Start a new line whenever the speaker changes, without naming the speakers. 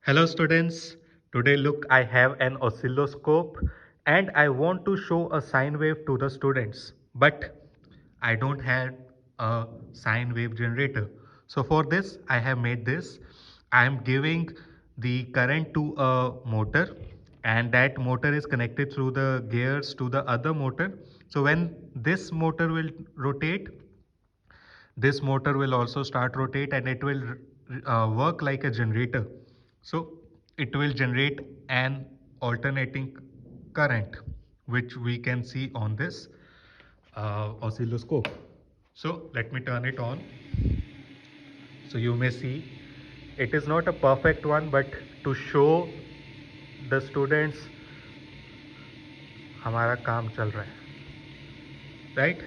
Hello students, today look I have an oscilloscope and I want to show a sine wave to the students, but I don't have a sine wave generator. So for this I have made this. I am giving the current to a motor and that motor is connected through the gears to the other motor. So when this motor will rotate, this motor will also start rotate and it will work like a generator. So it will generate an alternating current which we can see on this oscilloscope. So let me turn it on. So you may see it is not a perfect one, but to show the students हमारा काम चल रहा है, right?